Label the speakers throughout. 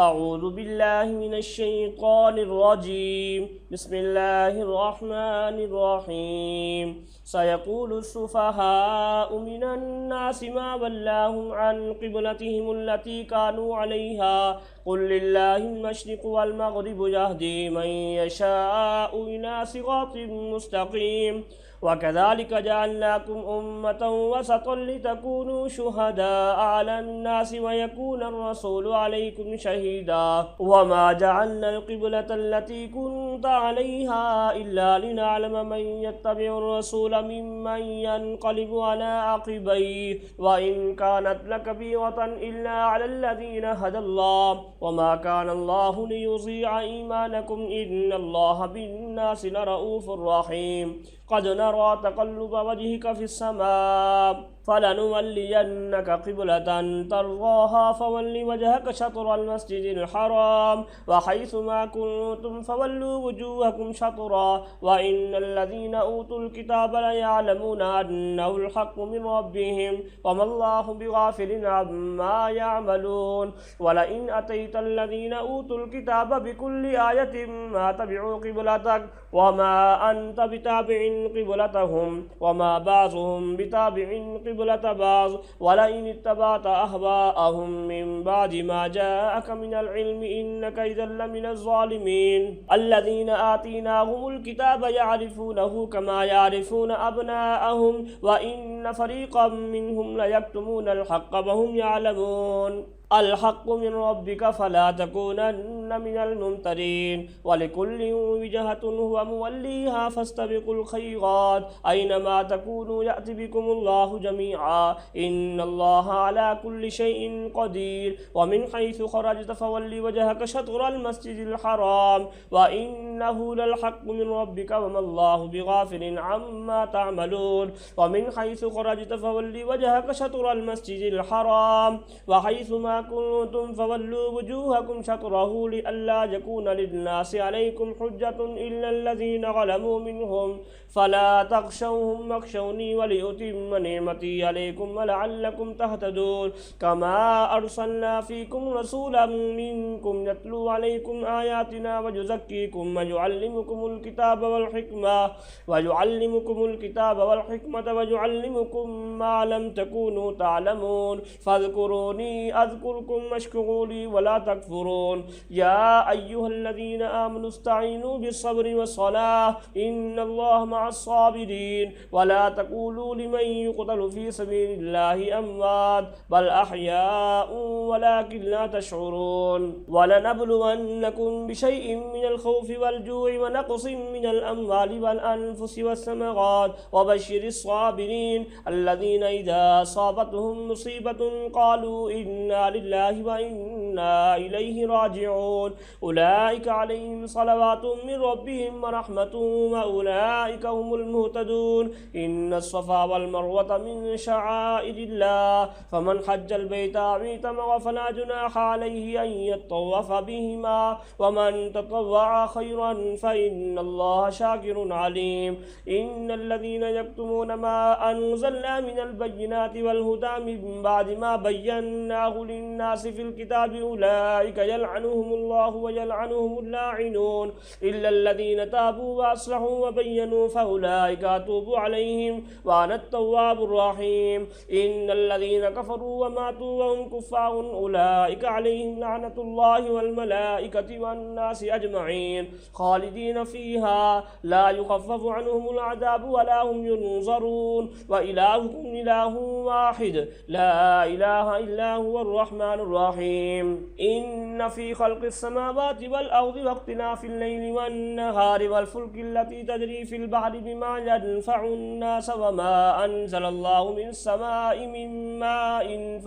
Speaker 1: أعوذ بالله من الشيطان الرجيم بسم الله الرحمن الرحيم سيقول السفهاء من الناس ما ولاهم عن قبلتهم التي كانوا عليها قل لله المشرق والمغرب يهدي من يشاء إلى صراط مستقيم وكذلك جعلناكم أمة وسطا لتكونوا شهداء على الناس ويكون الرسول عليكم شهيدا وما جعلنا القبلة التي كنت عليها إلا لنعلم من يتبع الرسول ممن ينقلب على عقبيه وإن كانت لكبيرة إلا على الذين هدى الله وما كان الله ليضيع إيمانكم إن الله بالناس لرؤوف رحيم قد نرى تقلب وجهك في السماء فلنولينك قبلة ترضاها فول وجهك شطر المسجد الحرام وحيث ما كنتم فولوا وجوهكم شطرا وإن الذين أوتوا الكتاب ليعلمون أنه الحق من ربهم وما الله بغافل عما يعملون ولئن أتيت الذين أوتوا الكتاب بكل آية ما تبعوا قبلتك وما أنت بتابع قبلتهم وما بعضهم بتابع قبلة بعض ولئن اتبعت أهواءهم من بعد ما جاءك من العلم إنك إذا لمن الظالمين الذين آتيناهم الكتاب يعرفونه كما يعرفون أبناءهم وإن فريقا منهم ليكتمون الحق وهم يعلمون الحق من ربك فلا تكونن من الممترين ولكل وجهة هو موليها فاستبقوا الخيرات أينما تكونوا يأتي بكم الله جميعا إن الله على كل شيء قدير ومن حيث خرجت فول وجهك شطر المسجد الحرام وإنه للحق من ربك وما الله بغافل عما تعملون ومن حيث خرجت فول وجهك شطر المسجد الحرام وحيث ما كنتم فولوا وجوهكم شطره لئلا يكون للناس عليكم حجة إلا الذين ظلموا منهم فلا تخشوهم واخشوني ولأتم نعمتي عليكم ولعلكم تهتدون كما أرسلنا فيكم رسولا منكم يتلو عليكم آياتنا ويزكيكم ويعلمكم الكتاب والحكمة ويعلمكم ما لم تكونوا تعلمون فاذكروني أذكركم واشكروا لي ولا تكفرون يا أيها الذين آمنوا استعينوا بالصبر والصلاة إن الله مع الصابرين ولا تقولوا لمن يقتل في سبيل الله أموات بل أحياء ولكن لا تشعرون ولنبلونكم بشيء من الخوف والجوع ونقص من الأموال والأنفس والثمرات وبشر الصابرين الذين إذا أصابتهم مصيبة قالوا إنا لله وإنا إليه راجعون أولئك عليهم صلوات من ربهم ورحمة وأولئك هم المهتدون إن الصفا والمروة من شعائر الله فمن حج البيت أو اعتمر فلا جناح عليه أن يطوف بهما ومن تطوع خيرا فإن الله شاكر عليم إن الذين يكتمون ما أنزلنا من البينات والهدى من بعد ما بيناه للناس في الكتاب أولئك يلعنهم الله ويلعنهم اللاعنون إلا الذين تابوا وأصلحوا وبينوا فأولئك أتوب عليهم وأنا التواب الرحيم إن الذين كفروا وماتوا وهم كفار أولئك عليهم لعنة الله والملائكة والناس أجمعين خالدين فيها لا يخفف عنهم العذاب ولا هم ينظرون وإلهكم إله واحد لا إله إلا هو الرحمن الرحيم إن في خلق السماوات والأرض واختلاف الليل والنهار والفلك التي تجري في البحر بما ينفع الناس وما أنزل الله من السماء من ماء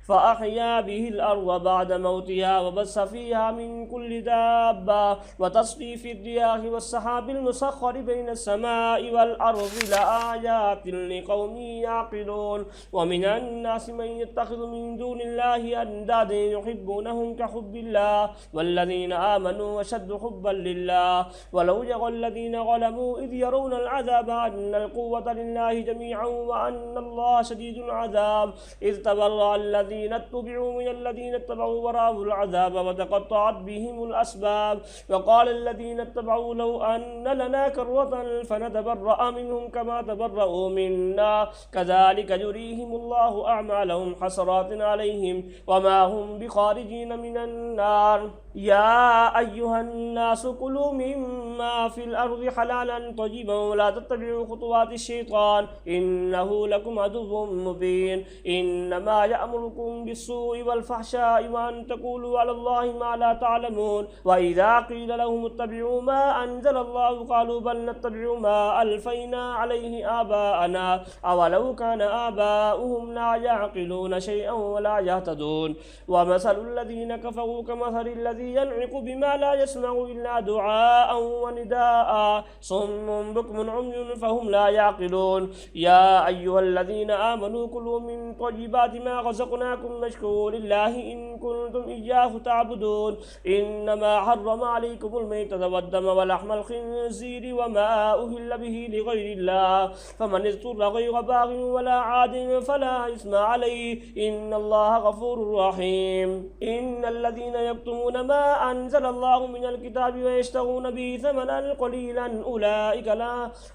Speaker 1: فأحيا به الأرض بعد موتها وبث فيها من كل دابة وتصريف الرياح والسحاب المسخر بين السماء والأرض لآيات لقوم يعقلون ومن الناس من يتخذ من دون الله أندادا يحبونهم كحب الله والذين آمنوا أشد حبا لله ولو يرى الذين ظلموا إذ يرون العذاب أن القوة لله جميعا وأن الله شديد العذاب إذ تبرأ الذين الذين اتبعوا من الذين اتبعوا ورأوا العذاب وتقطعت بهم الأسباب. وقال الذين اتبعوا لو أن لنا كرة فنتبرأ منهم كما تبرأوا منا كذلك يريهم الله أعمالهم حسرات عليهم وما هم بخارجين من النار. يا أيها الناس كلوا مما في الأرض حلالا طيبا ولا تتبعوا خطوات الشيطان إنه لكم عدو مبين. إنما يأمركم بالسوء والفحشاء وأن تقولوا على الله ما لا تعلمون. وإذا قيل لهم اتبعوا ما أنزل الله قالوا بل نتبع ما ألفينا عليه آباءنا أولو كان آباؤهم لا يعقلون شيئا ولا يهتدون. ومثل الذين كفروا كمثل الذي ينعق بما لا يسمع إلا دعاء ونداء صم بكم عمي فهم لا يعقلون. يا أيها الذين آمنوا كلوا من طيبات ما رزقناكم واشكروا لله إن كنتم إياه تعبدون. إنما حرم عليكم الميتة والدم ولحم الخنزير وما أهل به لغير الله فمن اضطر غير باغ ولا عاد فلا إثم عليه إن الله غفور رحيم. إن الذين يكتمون ما أنزل الله من الكتاب ويشترون به ثمنا قليلا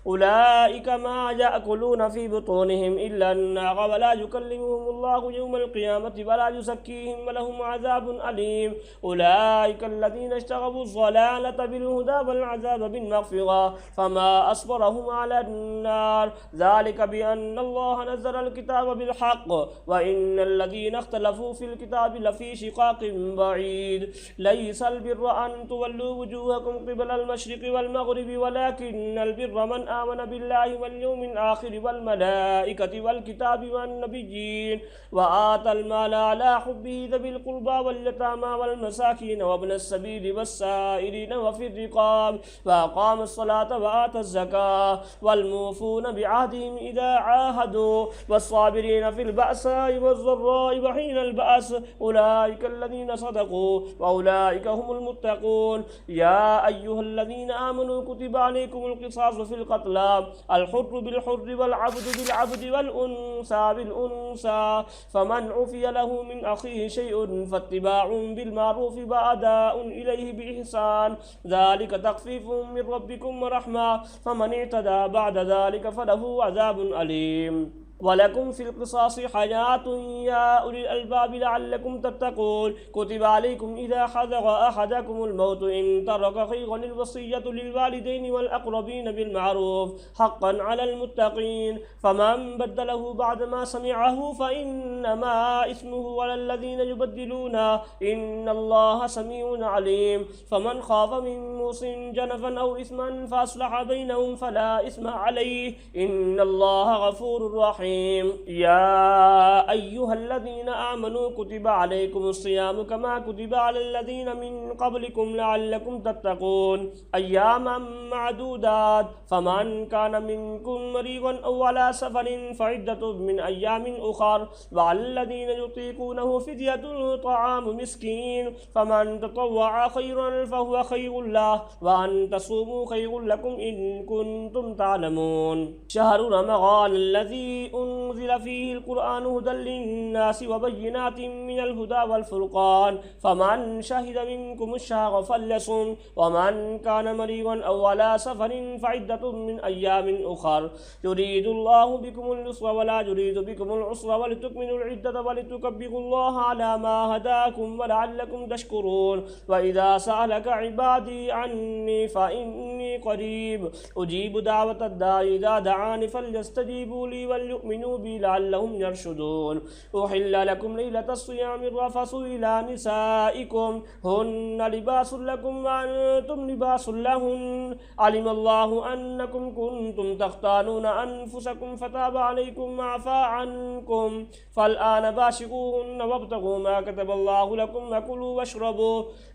Speaker 1: أولئك ما يأكلون في بطونهم إلا النار ولا يكلمهم الله يوم القيامة ولا يزكيهم ولهم عذاب أليم. أولئك الذين اشتروا الضلالة بالهدى والعذاب بالمغفرة فما أصبرهم على النار ذلك بأن الله نزل الكتاب بالحق وإن الذين اختلفوا في الكتاب لفي شقاق بعيد. ليس البر أن تولوا وجوهكم قبل المشرق والمغرب ولكن البر من آمن بالله واليوم الآخر والملائكة والكتاب والنبيين وآتى المال على حبه ذوي القربى واليتامى والمساكين وابن السبيل والسائلين وفي الرقاب وأقام الصلاة وآتى الزكاة والموفون بعهدهم إذا عاهدوا والصابرين في البأساء والضراء وحين البأس أولئك الذين صدقوا وأولئك هم المتقون. يا أيها الذين آمنوا كتب عليكم القصاص في القتلى الحر بالحر والعبد بالعبد والأنثى بالأنثى فمن عفي له من أخيه شيء فاتباع بالمعروف وأداء إليه بإحسان ذلك تخفيف من ربكم ورحمة فمن اعتدى بعد ذلك فله عذاب أليم. ولكم في القصاص حياة يا أولي الألباب لعلكم تتقون. كتب عليكم إذا حضر أحدكم الموت إن ترك خيرا الوصية للوالدين والأقربين بالمعروف حقا على المتقين فمن بدله بعد ما سمعه فإنما إثمه على الذين يبدلونه إن الله سميع عليم. فمن خاف من موص جنفا أو إثما فأصلح بينهم فلا إثم عليه إن الله غفور رحيم. يا أيها الذين آمنوا كتب عليكم الصيام كما كتب على الذين من قبلكم لعلكم تتقون أياما معدودات فمن كان منكم مريضا أو على سفر فعدة من أيام أخر وعلى الذين يطيقونه فدية طعام مسكين فمن تطوع خيرا فهو خير له وأن تصوموا خير لكم إن كنتم تعلمون. شهر رمضان الذي أنزل فيه القرآن هدى للناس وبينات من الهدى والفرقان فمن شهد منكم الشهر فليصم ومن كان مريضا أو على سفر فعدة من أيام أخر يريد الله بكم اليسر ولا يريد بكم العسر ولتكملوا العدة ولتكبروا الله على ما هداكم ولعلكم تشكرون. وإذا سألك عبادي عني فإني قريب أجيب دعوة الداعي إذا دعاني فليستجيبوا لي وليؤمنوا بي لعلهم يرشدون. أحل لكم ليلة الصيام الرفث إلى نسائكم هن لباس لكم وأنتم لباس لهن علم الله أنكم كنتم تختانون أنفسكم فتاب عليكم وعفى عنكم فالآن باشروهن وابتغوا ما كتب الله لكم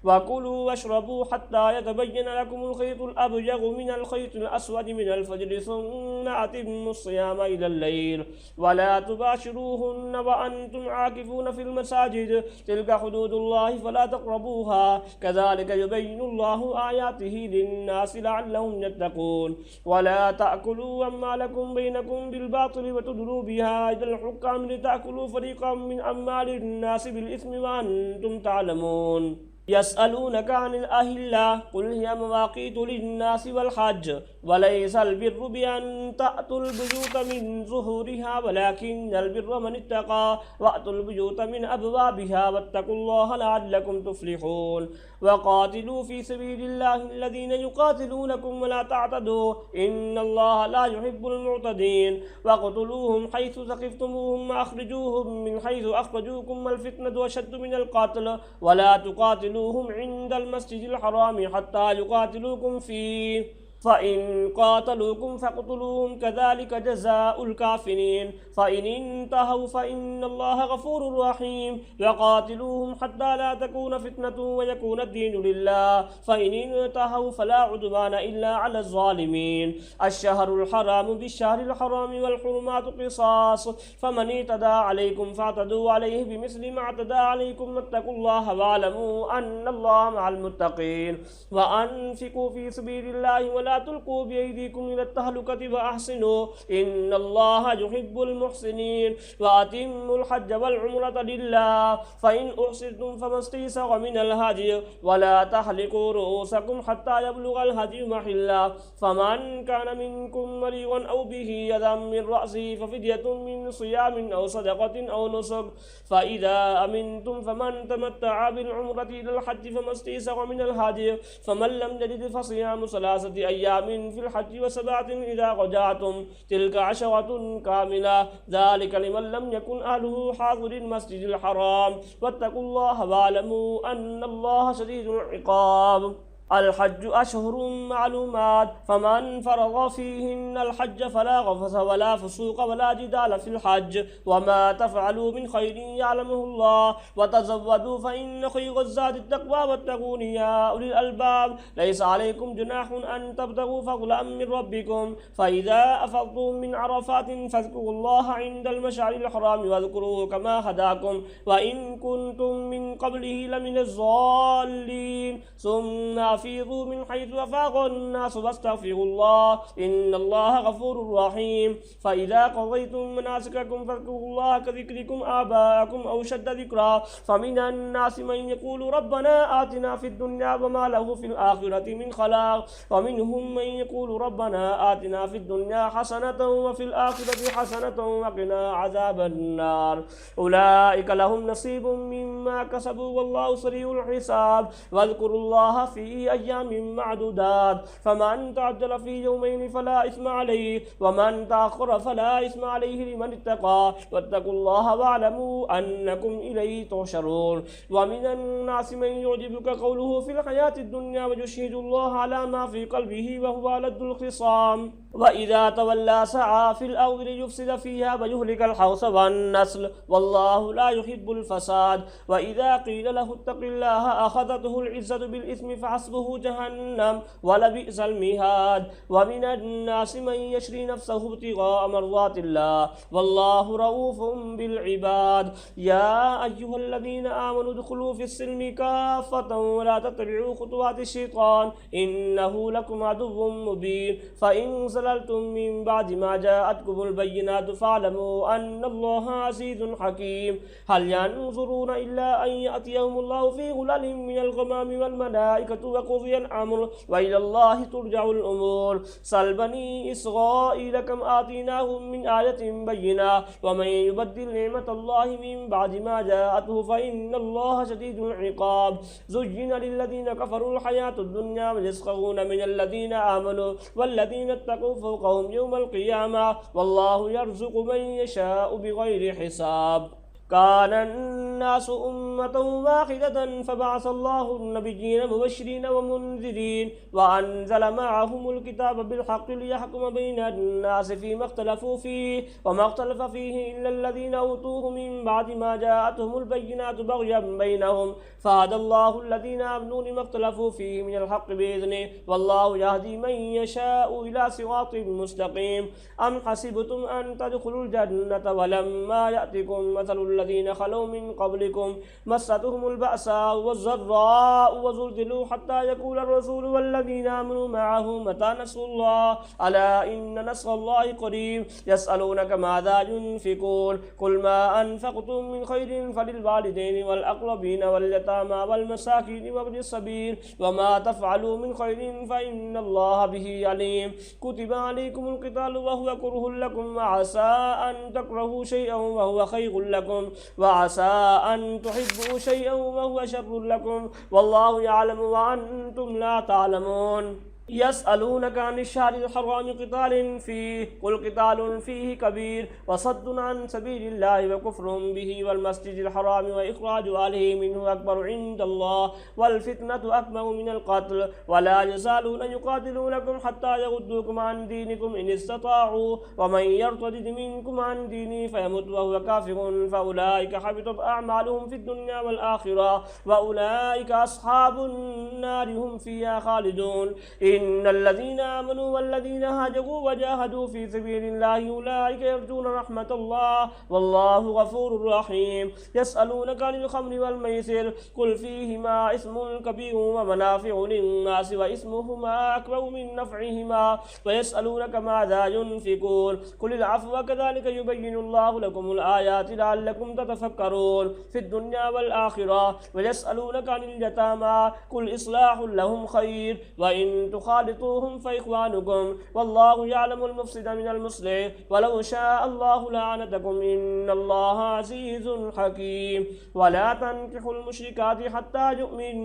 Speaker 1: وكلوا واشربوا حتى يتبين لكم الخيط الأبيض من الخيط الأسود من الفجر ثم أتموا الصيام إلى الليل بصير ولا تباشروهن وأنتم عاكفون في المساجد تلك حدود الله فلا تقربوها كذلك يبين الله آياته للناس لعلهم يتقون ولا تأكلوا أموالكم بينكم بالباطل وتدلوا بها إلى الحكام لتأكلوا فريقا من أموال الناس بالإثم وأنتم تعلمون يسألونك عن الأهلة قل هي مواقيت للناس والحج وليس البر بأن تأتوا البيوت من ظهورها ولكن البر من اتقى وأتوا البيوت من أبوابها واتقوا الله لعلكم تفلحون وقاتلوا في سبيل الله الذين يقاتلونكم ولا تعتدوا إن الله لا يحب المعتدين واقتلوهم حيث ثقفتموهم وأخرجوهم من حيث أخرجوكم والفتنة أشد من القتل ولا تقاتلوهم عند المسجد الحرام حتى يقاتلوكم فيه فإن قاتلوكم فاقتلوهم كذلك جزاء الكافرين فإن انتهوا فإن الله غفور رحيم وقاتلوهم حتى لا تكون فتنة ويكون الدين لله فإن انتهوا فلا عدوان إلا على الظالمين الشهر الحرام بالشهر الحرام والحرمات قصاص فمن اعتدى عليكم فاعتدوا عليه بمثل ما اعتدى عليكم واتقوا الله واعلموا أن الله مع المتقين وأنفقوا في سبيل الله ولا تلقوا بأيديكم إلى التهلكة وأحسنوا إن الله يحب المحسنين وأتموا الحج والعمرة لله فإن أحسنتم فما استيسر من الهدي ولا تحلقوا رؤوسكم حتى يبلغ الهدي محله فمن كان منكم مريضا أو به أذى من رأسه ففدية من صيام أو صدقة أو نسك فإذا أمنتم فمن تمتع بالعمرة إلى الحج فما استيسر من الهدي فمن لم يجد فصيام 3 أيام في الحج و7 إذا رجعتم تلك 10 كاملة ذلك لمن لم يكن أهله حاضر المسجد الحرام واتقوا الله واعلموا أن الله شديد العقاب الحج أشهر معلومات فمن فرض فيهن الحج فلا رفث ولا فسوق ولا جدال في الحج وما تفعلوا من خير يعلمه الله وتزودوا فإن خير الزاد التقوى واتقون يا أولي الألباب ليس عليكم جناح أن تبتغوا فضلا من ربكم فإذا أفضتم من عرفات فاذكروا الله عند المشعر الحرام واذكروه كما هداكم وإن كنتم من قبله لمن الضالين ثم أفيضوا من حيث أفاض الناس واستغفروا الله إن الله غفور رحيم فإذا قضيتم مناسككم فاذكروا الله كذكركم آباءكم أو شد ذكرا فمن الناس من يقول ربنا آتنا في الدنيا وما له في الآخرة من خلاق ومنهم من يقول ربنا آتنا في الدنيا حسنة وفي الآخرة حسنة وقنا عذاب النار أولئك لهم نصيب مما كسبوا والله سريع الحساب واذكروا الله في أيام معدودات فمن تعجل في يومين فلا إثم عليه ومن تأخر فلا إثم عليه لمن اتقى واتقوا الله واعلموا أنكم إليه تحشرون ومن الناس من يعجبك قوله في الحياة الدنيا ويشهد الله على ما في قلبه وهو ألد الخصام وإذا تولى سعى في الأرض ليفسد فيها ويهلك الحرث والنسل والله لا يحب الفساد وإذا قيل له اتق الله أخذته العزة بالإثم فحسبه جهنم ولبئس المهاد ومن الناس من يشري نفسه ابتغاء مرضات الله والله رؤوف بالعباد يا أيها الذين آمنوا ادخلوا في السلم كافة ولا تتبعوا خطوات الشيطان إنه لكم عدو مبين فإن زللتم من بعد ما جاءتكم البينات فاعلموا أن الله عزيز حكيم هل ينظرون إلا أن يأتيهم الله في غلل من الغمام والملائكة وقضي الأمر وإلى الله ترجع الأمور سل بني إسرائيل كم آتيناهم من آية بينة ومن يبدل نعمة الله من بعد ما جاءته فإن الله شديد العقاب زين للذين كفروا الحياة الدنيا ويسخرون من الذين آمنوا والذين اتقوا فوقهم يوم القيامة والله يرزق من يشاء بغير حساب كان الناس أمة واحدة فبعث الله النبيين مبشرين ومنذرين وأنزل معهم الكتاب بالحق ليحكم بين الناس فيما اختلفوا فيه وما اختلف فيه إلا الذين أوتوه من بعد ما جاءتهم البينات بغيا بينهم فهدى الله الذين آمنوا لما اختلفوا فيه من الحق بإذنه والله يهدي من يشاء إلى صراط مستقيم أم حسبتم أن تدخلوا الجنة ولما يأتكم مثل الذين خلوا من قبلكم مستهم البأساء والضراء وزلزلوا حتى يقول الرسول والذين آمنوا معه متى نصر الله ألا إن نصر الله قريب يسألونك ماذا ينفقون قل ما أنفقتم من خير فللوالدين والأقربين واليتامى والمساكين وابن السبيل وما تفعلوا من خير فإن الله به عليم كتب عليكم القتال وهو كره لكم وعسى أن تكرهوا شيئا وهو خير لكم وعسى أن تحبوا شيئا وهو شر لكم والله يعلم وأنتم لا تعلمون يسألونك عن الشهر الحرام قتال فيه قل قتال فيه كبير وصد عن سبيل الله وكفر به والمسجد الحرام وإخراج أهله منه أكبر عند الله والفتنة أكبر من القتل ولا يزالون يقاتلونكم حتى يردوكم عن دينكم إن استطاعوا ومن يرتد منكم عن دينه فيمت وهو كافر فأولئك حبطت أعمالهم في الدنيا والآخرة وأولئك أصحاب النار هم فيها خالدون إن الذين آمنوا والذين هاجروا وجاهدوا في سبيل الله أولئك يرجون رحمة الله والله غفور رحيم يسألونك عن الخمر والميسر قل فيهما اسم كبير ومنافع للناس واسمهما أكبر من نفعهما ويسألونك ماذا ينفقون قل العفو كذلك يبين الله لكم الآيات لعلكم تتفكرون في الدنيا والآخرة ويسألونك عن اليتامى قل إصلاح لهم خير وإن خالطوهم فإخوانكم والله يعلم المفسد من المصلح ولو شاء الله لعنتكم إن الله عزيز حكيم ولا تنكحوا المشركات حتى يؤمن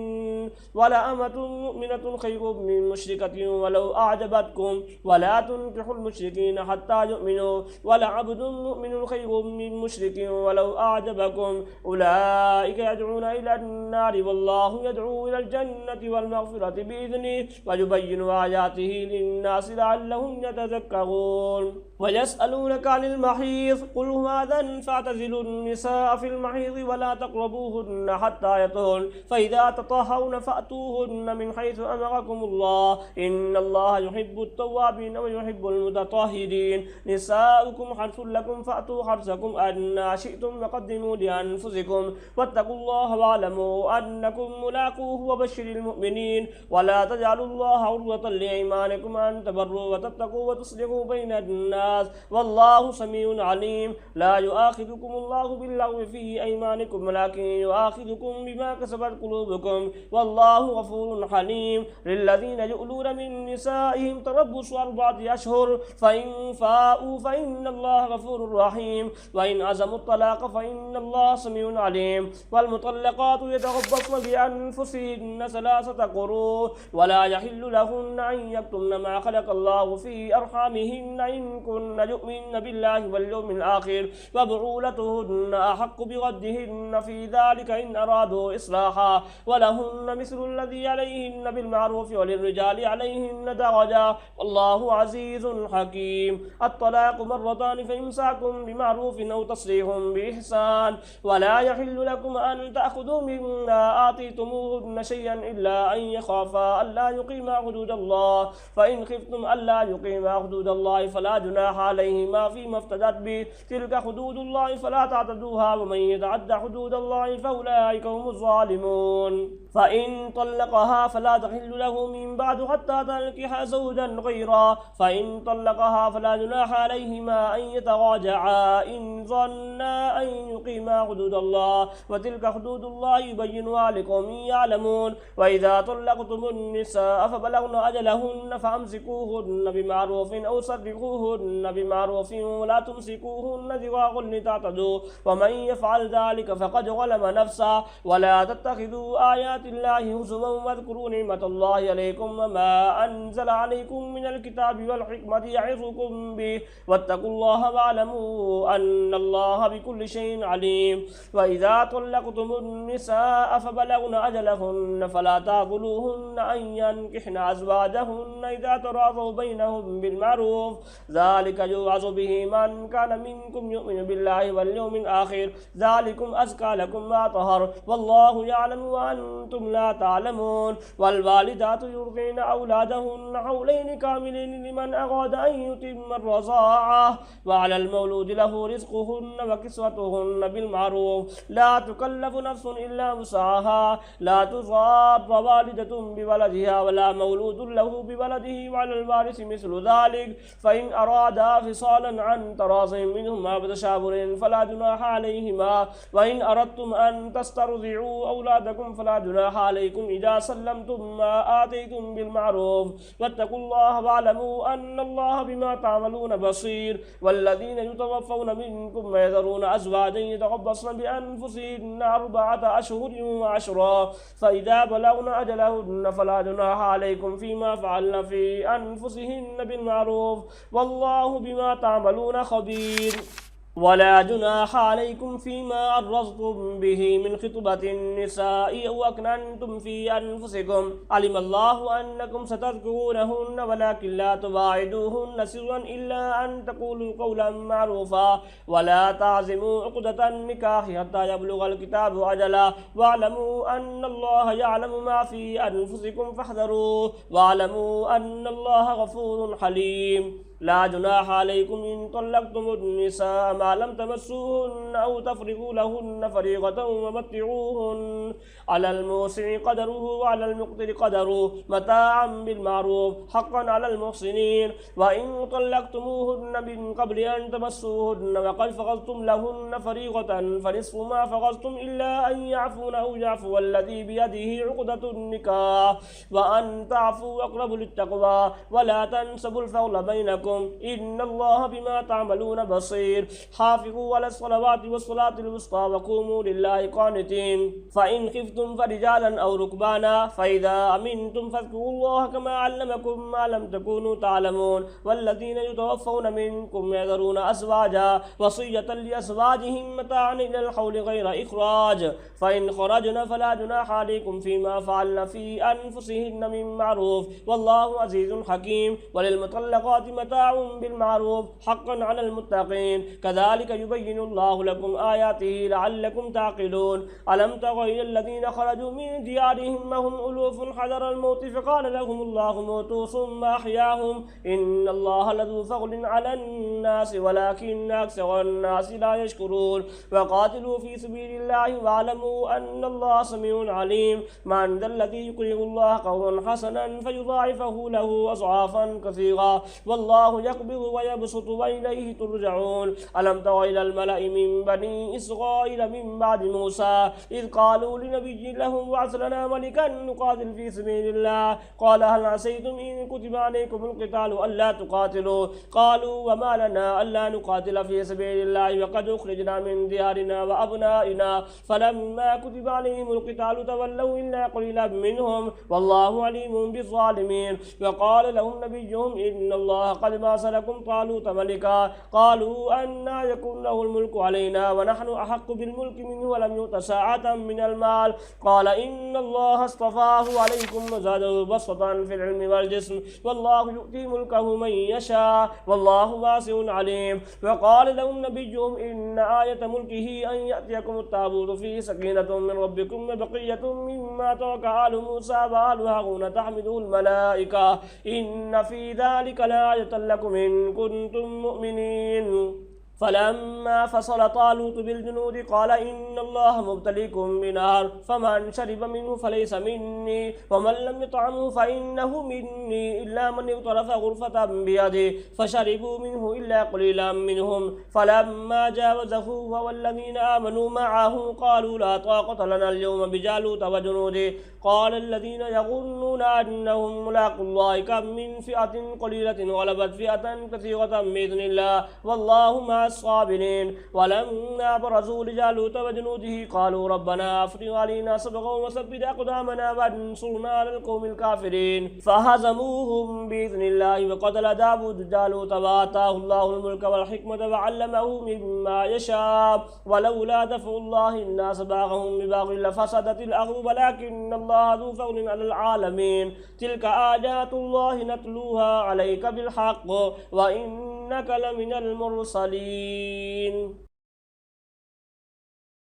Speaker 1: ولا أمة مؤمنة خير من مشركة ولو أعجبتكم ولا تنكحوا المشركين حتى يؤمنوا ولا عبد مؤمن خير من مشرك ولو أعجبكم أولئك يدعون إلى النار والله يدعو إلى الجنة والمغفرة بإذنه ويبين آياته للناس لعلهم يتذكرون ويسألونك عن المحيض قل هو أذى فاعتزلوا النساء في المحيض ولا تقربوهن حتى يطهرن فإذا تطهرن فأتوهن من حيث أمركم الله إن الله يحب التوابين ويحب المتطهرين نساؤكم حرث لكم فأتوا حرثكم أن شئتم وقدموا لأنفسكم واتقوا الله واعلموا أنكم ملاقوه وبشر المؤمنين ولا تجعلوا الله عرضة لأيمانكم أن تبروا وتتقوا وتصلحوا بين الناس والله سميع عليم لا يؤاخذكم الله باللغو في أيمانكم ولكن يؤاخذكم بما كسبت قلوبكم والله غفور حليم للذين يؤلون من نسائهم تربص 4 أشهر فإن فاءوا فإن الله غفور رحيم وإن عزموا الطلاق فإن الله سميع عليم والمطلقات يتربصن بأنفسهن 3 قروء ولا يحل لهن أن يكتمن ما خلق الله في أرحامهن إن كن يؤمن بالله واليوم الآخر وبعولتهن أحق بردهن في ذلك إن أرادوا إصلاحا ولهن مثل الذي عليهن بالمعروف وللرجال عليهن درجة والله عزيز حكيم الطلاق 2 فإمساكم بمعروف أو تصريح بإحسان ولا يحل لكم أن تأخذوا مما آتيتموهن شيئا إلا أن يخافا ألا يقيما حدود الله فإن خفتم ألا يقيما حدود الله فلا جناح عليهما فيما افتدت به تلك حدود الله فلا تعتدوها ومن يتعد حدود الله فأولئك هم الظالمون فإن طلقها فلا تحل له من بعد حتى تنكح زوجا غيره فإن طلقها فلا جناح عليهما أن يتراجعا إن ظنا أن يقيما حدود الله وتلك حدود الله يبينها لقوم يعلمون وإذا طلقتم النساء فبلغن بلغن أجلهن فأمسكوهن بمعروف أو سرحوهن بمعروف ولا تمسكوهن ضرارا لتعتدوا ومن يفعل ذلك فقد ظلم نفسه ولا تتخذوا آيات الله هزوا واذكروا نعمة الله عليكم وما أنزل عليكم من الكتاب والحكمة يعظكم به واتقوا الله واعلموا أن الله بكل شيء عليم. وإذا طلقتم النساء فبلغن أجلهن فلا تعضلوهن أن ينكحن أزواجهن إذا تراضوا بينهم بالمعروف ذلك يوعظ به من كان منكم يؤمن بالله واليوم الآخر ذلكم أزكى لكم ما طهر والله يعلم وأنتم لا تعلمون. والوالدات يرضعن أولادهن حولين كاملين لمن أراد أن يتم الرضاعة وعلى المولود له رزقهن وكسوتهن بالمعروف لا تكلف نفس إلا وسعها لا تضار والدة بولدها ولا مولود له بولده وعلى الوارث مثل ذلك فإن أرادا فصالا عن تراض منهما بتشاور فلا جناح عليهما وإن أردتم أن تسترضعوا أولادكم فلا جناح عليكم إذا سلمتم ما آتيتم بالمعروف واتقوا الله واعلموا أن الله بما تعملون بصير. والذين يتوفون منكم ويذرون أزواجا يتربصن بأنفسهن 4 أشهر وعشرا فإذا بلغن أجلهن فلا جناح عليكم فيما فعلن في أنفسهن بالمعروف والله بما تعملون خبير. ولا جناح عليكم فيما عرضتم به من خطبة النساء أو أكننتم في أنفسكم علم الله أنكم ستذكرونهن ولكن لا تواعدوهن سرا إلا أن تقولوا قولا معروفا ولا تعزموا عقدة النكاح حتى يبلغ الكتاب أجله واعلموا أن الله يعلم ما في أنفسكم فاحذروه واعلموا أن الله غفور حليم. لا جناح عليكم إن طلقتم النساء ما لم تمسوهن أو تفرضوا لهن فريضة ومتعوهن على الموسع قدره وعلى المقتر قدره متاعا بالمعروف حقا على المحسنين. وإن طلقتموهن من قبل أن تمسوهن وقد فرضتم لهن فريضة فنصف ما فرضتم إلا أن يعفون أو يعفو الذي بيده عقدة النكاح وأن تعفوا أقرب للتقوى ولا تنسبوا الفضل بينكم إن الله بما تعملون بصير. حافظوا على الصلوات والصلاة الوسطى وقوموا لله قانتين. فإن خفتم فرجالا أو ركبانا فإذا أمنتم فاذكروا الله كما علمكم ما لم تكونوا تعلمون. والذين يتوفون منكم يذرون أزواجا وصية لأزواجهم متاعا إلى الحول غير إخراج فإن خرجن فلا جناح عليكم فيما فعلن في أنفسهن من معروف والله عزيز حكيم. وللمطلقات متاع بالمعروف حقا على المتقين كذلك يبين الله لكم آياته لعلكم تعقلون. ألم تر إلى الذين خرجوا من ديارهم وهم ألوف حذر الموت فقال لهم الله موتوا ثم أحياهم إن الله لذو فضل على الناس ولكن أكثر الناس لا يشكرون. وقاتلوا في سبيل الله واعلموا أن الله سميع عليم. من ذا الذي يقرض الله قرضا حسنا فيضاعفه له أضعافا كثيرا والله يقبض ويبسط وإليه ترجعون. ألم تر إلى الملأ من بني إسرائيل من بعد موسى إذ قالوا لنبي لهم ابعث لنا ملكا نقاتل في سبيل الله قال هل عسيتم إن كتب عليكم القتال ألا تقاتلوا قالوا وما لنا ألا نقاتل في سبيل الله وقد أخرجنا من ديارنا وأبنائنا فلما كتب عليهم القتال تولوا إلا قليلا منهم والله عليم بالظالمين. وقال لهم نبيهم إن الله قد بعث لكم طالوت ملكا قالوا أنى يكون له الملك علينا ونحن أحق بالملك منه ولم يؤت ساعة من المال قال إن الله اصطفاه عليكم وزاده بسطة في العلم والجسم والله يؤتي ملكه من يشاء والله واسع عليم. وقال لهم نبيهم إن آية ملكه أن يأتيكم التابوت فيه سكينة من ربكم وبقية مما ترك آل موسى وآل هارون تحمله الملائكة إن في ذلك لآية لكم إن كنتم مؤمنين. فلما فصل طالوت بالجنود قال إن الله مبتليكم بنهر فمن شرب منه فليس مني ومن لم يطعمه فإنه مني إلا من اغترف غرفة بيده فشربوا منه إلا قليلا منهم فلما جاوزه هو والذين آمنوا معه قالوا لا طاقة لنا اليوم بجالوت وجنوده قال الذين يظنون أنهم ملاقو الله كم من فئة قليلة غلبت فئة كثيرة بإذن الله والله مع الصابرين ولما برزوا لجالوت وجنوده قالوا ربنا أفرغ علينا صبرا وثبت أقدامنا وانصرنا على القوم الكافرين فهزموهم بإذن الله وقتل داود جالوت وآتاه الله الملك والحكمة وعلمه مما يشاء ولولا دفع الله الناس بعضهم ببعض لفسدت الأرض ولكن الله ذو فضل على العالمين تلك آيات الله نتلوها عليك بالحق وإنك لمن المرسلين